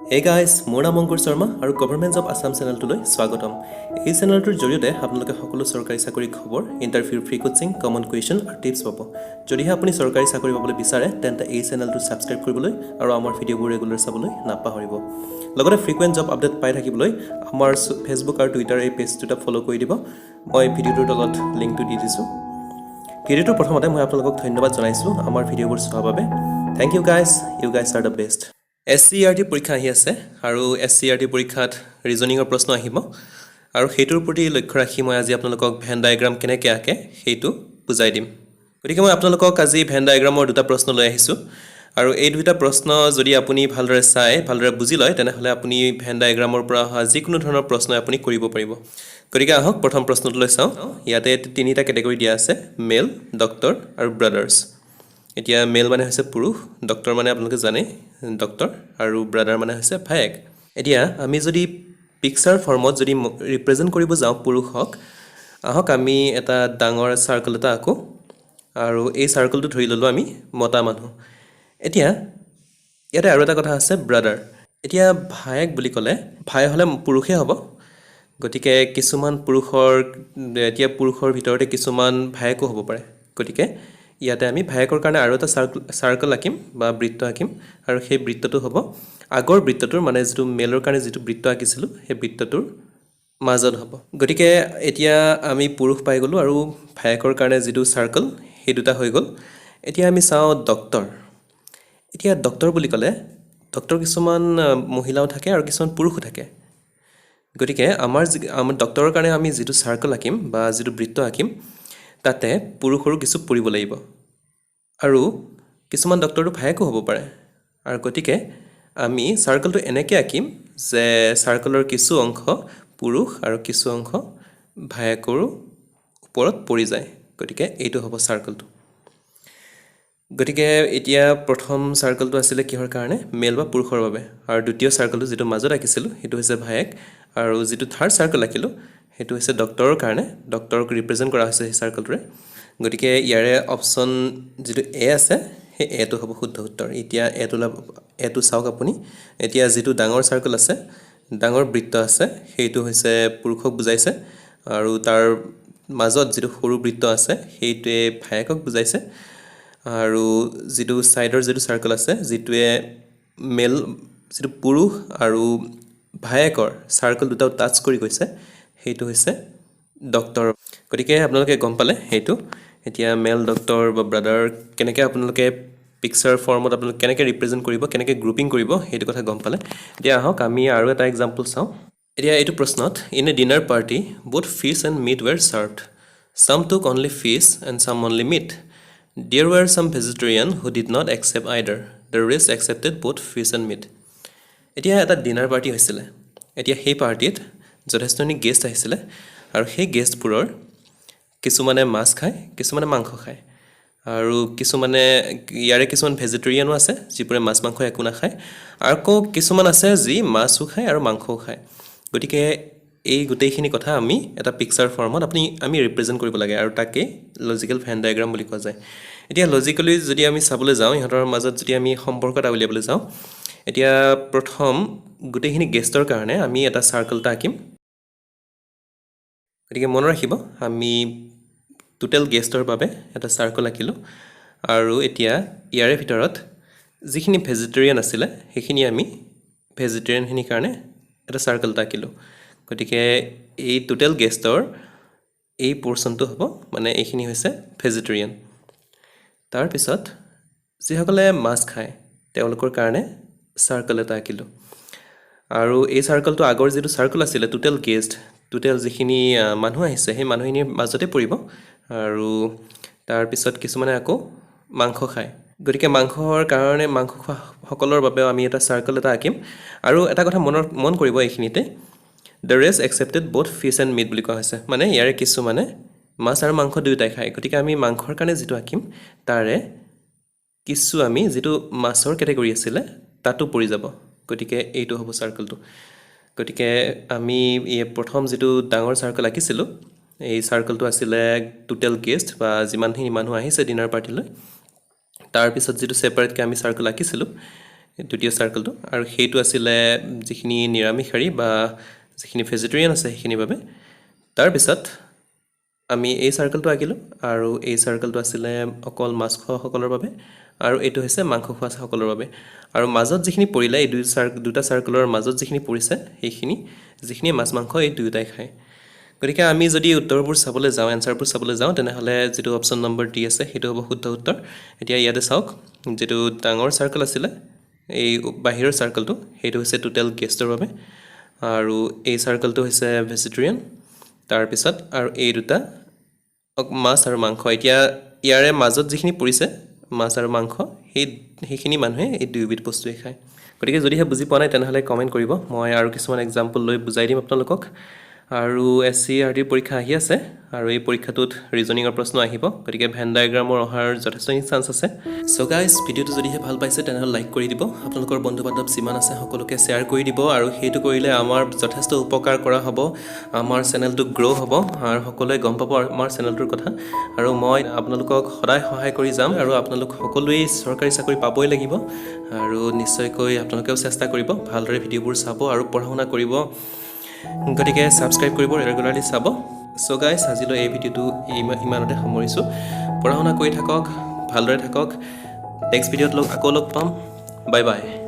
Hey guys, মোৰ নাম অংকুৰ শৰ্মা আৰু গভৰ্ণমেণ্ট জব আছাম চেনেলটোলৈ স্বাগতম। এই চেনেলটোৰ জৰিয়তে আপোনালোকে সকলো চৰকাৰী চাকৰি খবৰ, interview free coaching, common question আৰু টিপছ পাব। যদিহে আপুনি চৰকাৰী চাকৰি পাবলৈ বিচাৰে তেন্তে এই চেনেলটো ছাবস্ক্ৰাইব কৰিবলৈ আৰু আমাৰ ভিডিঅ'বোৰ ৰেগুলাৰ চাবলৈ নাপাহৰিব। লগতে ফ্ৰিকুৱেণ্ট জব আপডেট পাই থাকিবলৈ আমাৰ ফেচবুক আৰু টুইটাৰ এই পেজ দুটা ফ'ল' কৰি দিব। মই ভিডিঅ'টোৰ তলত লিংকটো দি দিছোঁ। ভিডিঅ'টোৰ প্ৰথমতে মই আপোনালোকক ধন্যবাদ জনাইছোঁ আমাৰ ভিডিঅ'বোৰ চোৱাৰ বাবে। Thank you guys, you guys are the best. SCERT পৰীক্ষা আহি আছে আৰু SCERT পৰীক্ষাত ৰিজনিঙৰ প্ৰশ্ন আহিব আৰু সেইটোৰ প্ৰতি লক্ষ্য ৰাখি মই আজি আপোনালোকক ভেন ডায়েগ্ৰাম কেনেকৈ আঁকে সেইটো বুজাই দিম। গতিকে মই আপোনালোকক আজি ভেন ডায়েগ্ৰামৰ দুটা প্ৰশ্ন লৈ আহিছোঁ আৰু এই দুটা প্ৰশ্ন যদি আপুনি ভালদৰে চাই, ভালদৰে বুজি লয়, তেনেহ'লে আপুনি ভেন ডায়েগ্ৰামৰ পৰা অহা যিকোনো ধৰণৰ প্ৰশ্ন আপুনি কৰিব পাৰিব। গতিকে আহক প্ৰথম প্ৰশ্নটোলৈ চাওঁ। ইয়াতে তিনিটা কেটেগৰী দিয়া আছে, মেল, ডক্টৰ আৰু ব্ৰাদাৰ্ছ। এতিয়া মেল মানে হৈছে পুৰুষ, ডক্টৰ মানে আপোনালোকে জানে ডক্টৰ, আৰু ব্ৰাদাৰ মানে হৈছে ভায়েক। এতিয়া আমি যদি পিকচাৰ ফৰ্মত যদি ৰিপ্ৰেজেণ্ট কৰিব যাওঁ পুৰুষক, আহক আমি এটা ডাঙৰ চাৰ্কল এটা আঁকো আৰু এই চাৰ্কলটো ধৰি ল'লোঁ আমি মতা মানুহ। এতিয়া ইয়াতে আৰু এটা কথা আছে, ব্ৰাদাৰ। এতিয়া ভায়েক বুলি ক'লে ভাই হ'লে পুৰুষেই হ'ব। গতিকে কিছুমান পুৰুষৰ ভিতৰতে কিছুমান ভায়েকো হ'ব পাৰে। গতিকে ইয়াতে আমি ভায়েকৰ কাৰণে আৰু এটা চাৰ্কল আঁকিম বা বৃত্ত আঁকিম আৰু সেই বৃত্তটো হ'ব আগৰ বৃত্তটোৰ, মানে যিটো মেলৰ কাৰণে যিটো বৃত্ত আঁকিছিলোঁ সেই বৃত্তটোৰ মাজত হ'ব। গতিকে এতিয়া আমি পুৰুষ পাই গ'লোঁ আৰু ভায়েকৰ কাৰণে যিটো চাৰ্কল সেই দুটা হৈ গ'ল। এতিয়া আমি চাওঁ ডক্টৰ। এতিয়া ডক্টৰ বুলি ক'লে ডক্টৰ কিছুমান মহিলাও থাকে আৰু কিছুমান পুৰুষো থাকে। গতিকে আমাৰ ডক্টৰৰ কাৰণে আমি যিটো চাৰ্কল আঁকিম বা যিটো বৃত্ত আঁকিম তাতে পুৰুষৰো কিছু পৰিব লাগিব আৰু কিছুমান ডক্টৰটো ভায়েকো হ'ব পাৰে। আৰু গতিকে আমি চাৰ্কলটো এনেকৈ আঁকিম যে চাৰ্কলৰ কিছু অংশ পুৰুষ আৰু কিছু অংশ ভায়েকৰো ওপৰত পৰি যায়। গতিকে এইটো হ'ব চাৰ্কলটো। গতিকে এতিয়া প্ৰথম চাৰ্কলটো আছিলে কিহৰ কাৰণে? মেল বা পুৰুষৰ বাবে। আৰু দ্বিতীয় চাৰ্কলটো যিটো মাজত আঁকিছিলোঁ সেইটো হৈছে ভায়েক, আৰু যিটো থাৰ্ড চাৰ্কল আঁকিলোঁ সেইটো হৈছে ডক্টৰৰ কাৰণে। ডক্টৰক ৰিপ্ৰেজেণ্ট কৰা হৈছে সেই চাৰ্কলটোৰে। গতিকে ইয়াৰে অপশ্যন যিটো এ আছে সেই এটো হ'ব শুদ্ধ উত্তৰ। এতিয়া এটো চাওক আপুনি। এতিয়া যিটো ডাঙৰ চাৰ্কল আছে, ডাঙৰ বৃত্ত আছে, সেইটো হৈছে পুৰুষক বুজাইছে আৰু তাৰ মাজত যিটো সৰু বৃত্ত আছে সেইটোৱে ভায়েকক বুজাইছে। আৰু যিটো ছাইডৰ যিটো চাৰ্কল আছে যিটোৱে যিটো পুৰুষ আৰু ভায়েকৰ চাৰ্কল দুটাও টাচ কৰি গৈছে সেইটো হৈছে ডক্টৰ। গতিকে আপোনালোকে গম পালে সেইটো। এতিয়া মেল, ডক্টৰ বা ব্ৰাদাৰ কেনেকৈ আপোনালোকে পিকচাৰ ফৰ্মত আপোনালোকে কেনেকৈ ৰিপ্ৰেজেণ্ট কৰিব, কেনেকৈ গ্ৰুপিং কৰিব সেইটো কথা গম পালে। এতিয়া আহক আমি আৰু এটা এক্সাম্পল চাওঁ। এতিয়া এইটো প্ৰশ্নত, in a dinner party both fish and meat were served. Some took only fish and some only meat. There were some vegetarian who did not accept either. The rest accepted both fish and meat. এতিয়া এটা dinner party হৈছিলে। এতিয়া সেই পাৰ্টিত যথেষ্টখিনি guest আহিছিলে আৰু সেই গেষ্টবোৰৰ কিছুমানে মাছ খায়, কিছুমানে মাংস খায়, আৰু ইয়াৰে কিছুমান ভেজিটেৰিয়ানো আছে যিবোৰে মাছ মাংস একো নাখায়, আৰু আকৌ কিছুমান আছে যি মাছো খায় আৰু মাংসও খায়। গতিকে এই গোটেইখিনি কথা আমি এটা পিকচাৰ ফৰ্মত আমি ৰিপ্ৰেজেণ্ট কৰিব লাগে আৰু তাকে লজিকেল ভেন ডায়েগ্ৰাম বুলি কোৱা যায়। এতিয়া লজিকেলি যদি আমি চাবলৈ যাওঁ, ইহঁতৰ মাজত যদি আমি সম্পৰ্ক এটা উলিয়াবলৈ যাওঁ, এতিয়া প্ৰথম গোটেইখিনি গেষ্টৰ কাৰণে আমি এটা চাৰ্কল এটা আঁকিম। গতিকে মনত ৰাখিব, আমি টোটেল গেষ্টৰ বাবে এটা চাৰ্কল আঁকিলোঁ আৰু এতিয়া ইয়াৰে ভিতৰত যিখিনি ভেজিটেৰিয়ান আছিলে সেইখিনি আমি ভেজিটেৰিয়ানখিনিৰ কাৰণে এটা চাৰ্কল এটা আঁকিলোঁ। গতিকে এই টোটেল গেষ্টৰ এই পৰ্চনটো হ'ব, মানে এইখিনি হৈছে ভেজিটেৰিয়ান। তাৰপিছত যিসকলে মাছ খায় তেওঁলোকৰ কাৰণে চাৰ্কল এটা আঁকিলোঁ আৰু এই চাৰ্কলটো আগৰ যিটো চাৰ্কল আছিলে টোটেল যিখিনি মানুহ আহিছে সেই মানুহখিনিৰ মাজতে পৰিব। আৰু তাৰপিছত কিছুমানে আকৌ মাংস খায়, গতিকে মাংস খোৱাসকলৰ বাবেও আমি এটা চাৰ্কল এটা আঁকিম। আৰু এটা কথা মন কৰিব এইখিনিতে, the rest accepted both fish and meat বুলি কোৱা হৈছে, মানে ইয়াৰে কিছুমানে মাছ আৰু মাংস দুয়োটাই খায়। গতিকে আমি মাংসৰ কাৰণে যিটো আঁকিম তাৰে কিছু আমি যিটো মাছৰ কেটেগৰী আছিলে তাতো পৰি যাব। গতিকে এইটো হ'ব চাৰ্কলটো। গতিকে আমি প্ৰথম যিটো ডাঙৰ চাৰ্কল আঁকিছিলোঁ এই চাৰ্কলটো আছিলে টোটেল গেষ্ট বা যিমানখিনি মানুহ আহিছে ডিনাৰ পাৰ্টিলৈ। তাৰপিছত যিটো ছেপাৰেটকৈ আমি চাৰ্কল আঁকিছিলোঁ দ্বিতীয় চাৰ্কেলটো আৰু সেইটো আছিলে যিখিনি নিৰামিষাৰী বা যিখিনি ভেজিটেৰিয়ান আছে সেইখিনিৰ বাবে তাৰপিছত আমি এই চাৰ্কেলটো আঁকিলোঁ আৰু এই চাৰ্কেলটো আছিলে অকল মাছ খোৱাসকলৰ বাবে আৰু এইটো হৈছে মাংস খোৱাসকলৰ বাবে আৰু মাজত যিখিনি পৰিলে এই দুটা চাৰ্কেলৰ মাজত যিখিনি পৰিছে সেইখিনি যিখিনি মাছ মাংস এই দুয়োটাই খায় গতিকে আমি যদি উত্তৰবোৰ চাবলৈ যাওঁ এনচাৰবোৰ চাবলৈ যাওঁ তেনেহ'লে যিটো অপশ্যন নম্বৰ ডি আছে সেইটো হ'ব শুদ্ধ উত্তৰ এতিয়া ইয়াতে চাওক যিটো ডাঙৰ চাৰ্কেল আছিলে এই বাহিৰৰ চাৰ্কেলটো সেইটো হৈছে টোটেল গেষ্টৰ বাবে আৰু এই চাৰ্কেলটো হৈছে ভেজিটেৰিয়ান তাৰপিছত আৰু এই দুটা মাছ আৰু মাংস এতিয়া ইয়াৰে মাজত যিখিনি পৰিছে মাছ আৰু মাংস সেইখিনি মানুহে এই দুয়োবিধ বস্তুৱে খায় গতিকে যদিহে বুজি পোৱা নাই তেনেহ'লে কমেণ্ট কৰিব মই আৰু কিছুমান এক্সাম্পল লৈ বুজাই দিম আপোনালোকক আৰু SCERTৰ পৰীক্ষা আহি আছে আৰু এই পৰীক্ষাটোত ৰিজনিঙৰ প্ৰশ্ন আহিব গতিকে ভেন ডায়েগ্ৰামৰ অহাৰ যথেষ্টখিনি চান্স আছে চ' গাইজ ভিডিঅ'টো যদিহে ভাল পাইছে তেনেহ'লে লাইক কৰি দিব আপোনালোকৰ বন্ধু বান্ধৱ যিমান আছে সকলোকে শ্বেয়াৰ কৰি দিব আৰু সেইটো কৰিলে আমাৰ যথেষ্ট উপকাৰ কৰা হ'ব আমাৰ চেনেলটো গ্ৰ' হ'ব আৰু সকলোৱে গম পাব আমাৰ চেনেলটোৰ কথা আৰু মই আপোনালোকক সদায় সহায় কৰি যাম আৰু আপোনালোক সকলোৱেই চৰকাৰী চাকৰি পাবই লাগিব আৰু নিশ্চয়কৈ আপোনালোকেও চেষ্টা কৰিব ভালদৰে ভিডিঅ'বোৰ চাব আৰু পঢ়া শুনা কৰিব গতিকে ছাবস্ক্ৰাইব কৰিব ৰেগুলাৰলি চাব চ' গাইজ আজিলৈ এই ভিডিঅ'টো ইমানতে সামৰিছোঁ পঢ়া শুনা কৰি থাকক ভালদৰে থাকক নেক্সট ভিডিঅ'ত আকৌ লগ পাম বাই বাই